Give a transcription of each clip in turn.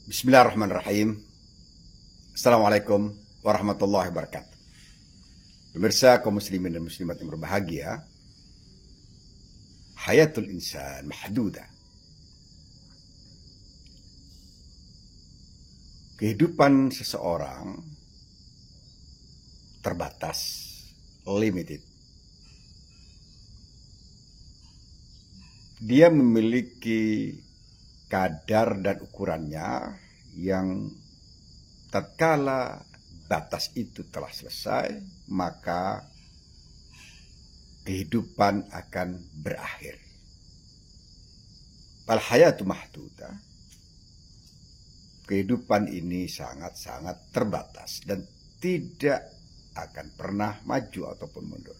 Bismillahirrahmanirrahim. Assalamualaikum warahmatullahi wabarakatuh. Pemirsa kaum muslimin dan muslimat yang berbahagia, hayatul insan mahduda. Kehidupan seseorang terbatas, limited. Dia memiliki kadar dan ukurannya yang tatkala batas itu telah selesai, maka kehidupan akan berakhir. Al hayatu mahduda. Kehidupan ini sangat-sangat terbatas dan tidak akan pernah maju ataupun mundur.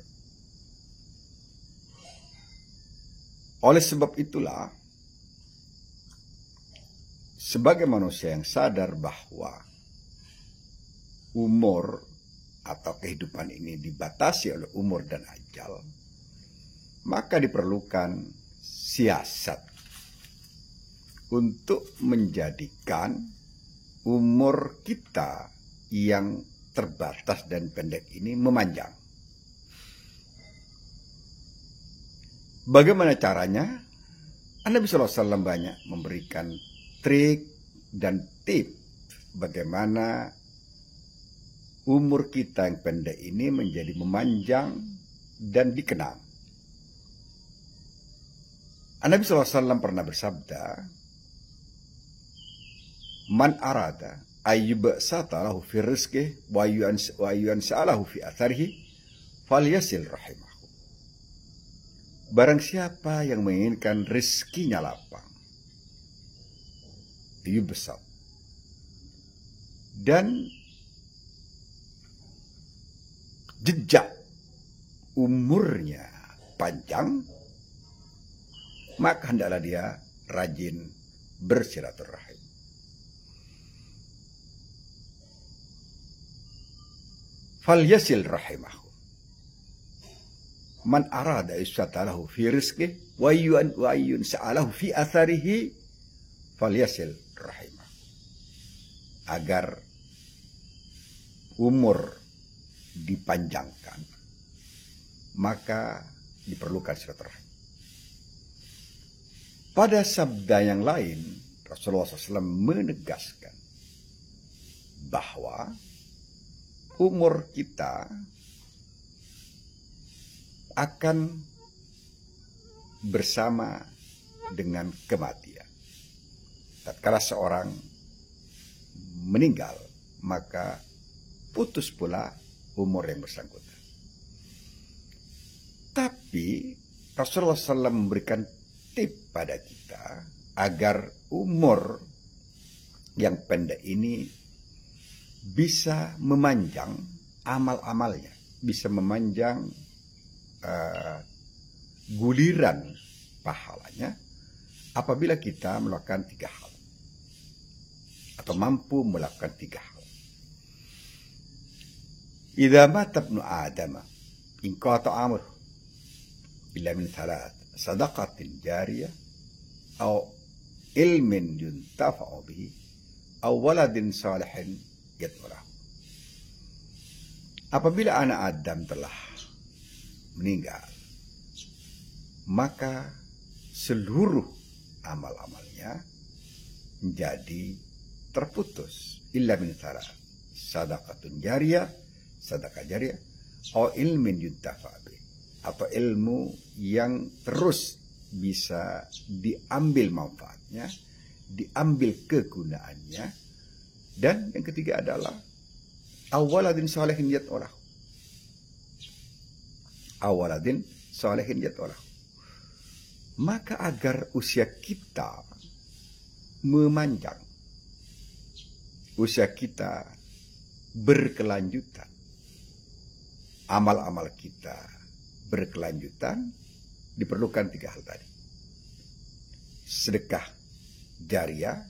Oleh sebab itulah, sebagai manusia yang sadar bahwa umur atau kehidupan ini dibatasi oleh umur dan ajal, maka diperlukan siasat untuk menjadikan umur kita yang terbatas dan pendek ini memanjang. Bagaimana caranya? Nabi SAW banyak memberikan trik dan tip bagaimana umur kita yang pendek ini menjadi memanjang dan dikenang. Nabi SAW pernah bersabda, "Man arada ayyubsata lahu fi rizqihi wa yunsa'alahu fi atharihi falyasil rahimahu." Barang siapa yang menginginkan rezekinya lapang, besar, dan jejak umurnya panjang, maka hendaklah dia rajin bersilaturahim. Falyasil rahimahu. Man arada isyatalahu fi rizqihi wa yunsa'alahu fi atharihi falyasil rahimah. Agar umur dipanjangkan, maka diperlukan silaturahim. Pada sabda yang lain, Rasulullah SAW menegaskan bahwa umur kita akan bersama dengan kematian. Tatkala seorang meninggal, maka putus pula umur yang bersangkutan. Tapi Rasulullah SAW memberikan tip pada kita agar umur yang pendek ini bisa memanjang amal-amalnya, bisa memanjang guliran pahalanya apabila kita melakukan 3 hal atau mampu melakukan 3 hal. Idza mata ibnu Adam inqata amruhu illa min 3, sadaqatin jariyah aw ilmin yuntafa'u bihi aw waladin salihin yad'u lahu. Apabila anak Adam telah meninggal, maka seluruh amal-amalnya menjadi terputus. Illa min 3, sadaqatun jariyah, sedekah jariyah, atau ilmin yuntafa'u, atau ilmu yang terus bisa diambil manfaatnya, diambil kegunaannya, dan yang ketiga adalah awaladin salihin yad'u lahu. Awaladin salihin yad'u lahu. Maka agar usia kita memanjang, usia kita berkelanjutan, amal-amal kita berkelanjutan, diperlukan 3 hal tadi. Sedekah jariyah,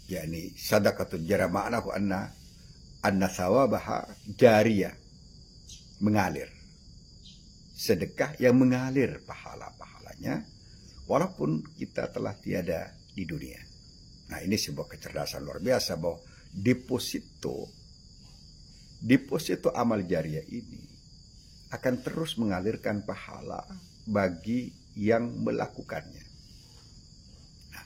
yakni sadaqatun jariyah, ma'nahu anna sawabaha jariyah, mengalir. Sedekah yang mengalir pahala-pahalanya walaupun kita telah tiada di dunia. Nah, ini sebuah kecerdasan luar biasa bahwa deposito amal jariah ini akan terus mengalirkan pahala bagi yang melakukannya. Nah,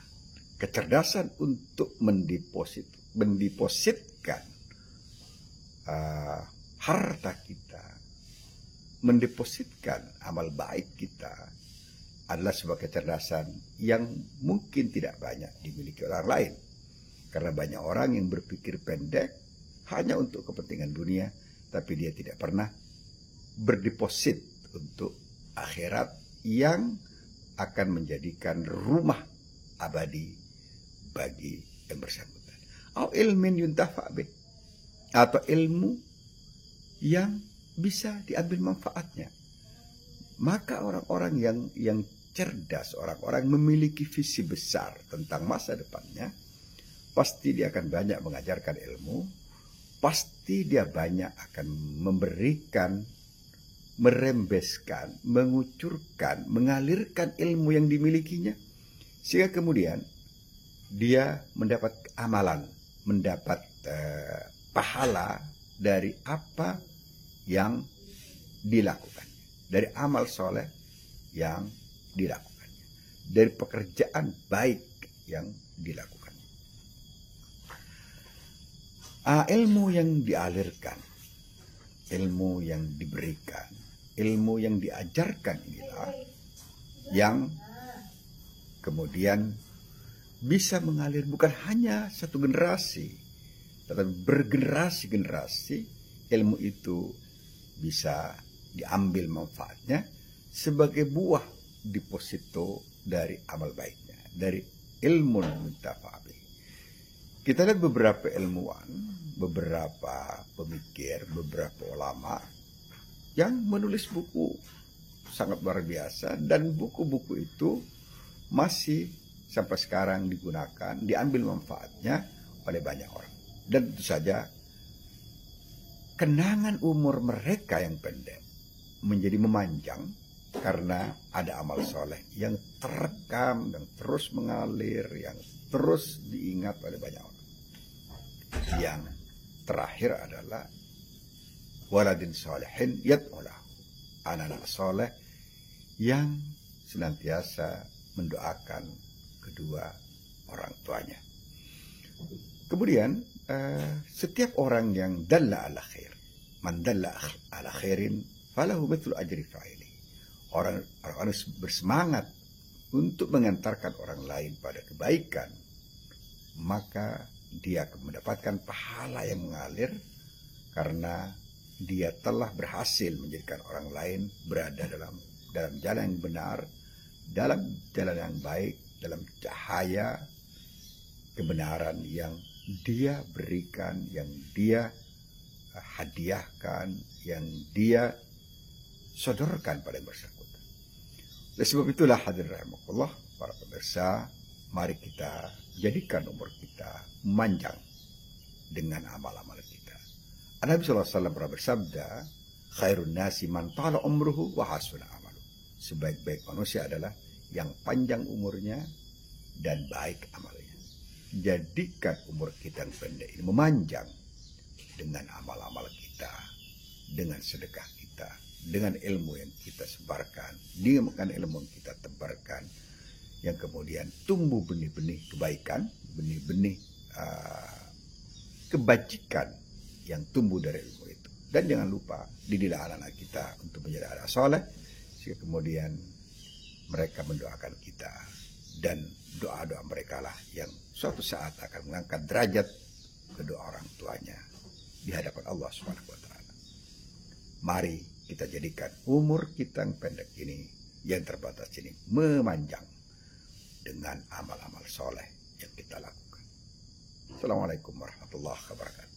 kecerdasan untuk mendepositkan harta kita, mendepositkan amal baik kita adalah sebuah kecerdasan yang mungkin tidak banyak dimiliki orang lain. Karena banyak orang yang berpikir pendek hanya untuk kepentingan dunia, tapi dia tidak pernah berdeposit untuk akhirat yang akan menjadikan rumah abadi bagi yang bersangkutan. Atau ilmin yuntafa bih, atau ilmu yang bisa diambil manfaatnya. Maka orang-orang yang cerdas, orang-orang memiliki visi besar tentang masa depannya, pasti dia akan banyak mengajarkan ilmu, pasti dia banyak akan memberikan, merembeskan, mengucurkan, mengalirkan ilmu yang dimilikinya, sehingga kemudian dia mendapat amalan, mendapat pahala dari apa yang dilakukan, dari amal soleh yang dilakukannya, dari pekerjaan baik yang dilakukan. Ilmu yang dialirkan, ilmu yang diberikan, ilmu yang diajarkan inilah yang kemudian bisa mengalir bukan hanya satu generasi, tetapi bergenerasi-generasi. Ilmu itu bisa diambil manfaatnya sebagai buah deposito dari amal baiknya, dari ilmu muntafa'i. Kita lihat beberapa ilmuwan, beberapa pemikir, beberapa ulama yang menulis buku sangat luar biasa, dan buku-buku itu masih sampai sekarang digunakan, diambil manfaatnya oleh banyak orang. Dan tentu saja kenangan umur mereka yang pendek menjadi memanjang karena ada amal soleh yang terekam, yang terus mengalir, yang terus diingat oleh banyak orang. Yang terakhir adalah waladin solehin yad'ulah, anak-anak soleh yang senantiasa mendoakan kedua orang tuanya. Kemudian setiap orang yang dalla ala khair, man dalla ala khairin falahu mithlu ajri fa'ili. Orang bersemangat untuk mengantarkan orang lain pada kebaikan, maka dia akan mendapatkan pahala yang mengalir karena dia telah berhasil menjadikan orang lain berada dalam jalan yang benar, dalam jalan yang baik, dalam cahaya kebenaran yang dia berikan, yang dia hadiahkan, yang dia sodorkan pada yang bersangkutan. Oleh sebab itulah hadirin rahimakumullah, para pemirsa, mari kita jadikan umur kita memanjang dengan amal-amal kita. Nabi SAW pernah bersabda, khairun nasi man tala umruhu wa hasuna amalu. Sebaik-baik manusia adalah yang panjang umurnya dan baik amalnya. Jadikan umur kita yang pendek ini memanjang dengan amal-amal kita, dengan sedekah kita, dengan ilmu yang kita sebarkan, dengan ilmu yang kita tebarkan, yang kemudian tumbuh benih-benih kebaikan, benih-benih kebajikan yang tumbuh dari ilmu itu. Dan jangan lupa dididik anak-anak kita untuk menjadi anak soleh, sehingga kemudian mereka mendoakan kita, dan doa-doa mereka lah yang suatu saat akan mengangkat derajat kedua orang tuanya di hadapan Allah Subhanahu wa taala. Mari kita jadikan umur kita yang pendek ini, yang terbatas ini, memanjang dengan amal-amal soleh yang kita lakukan. Assalamualaikum warahmatullahi wabarakatuh.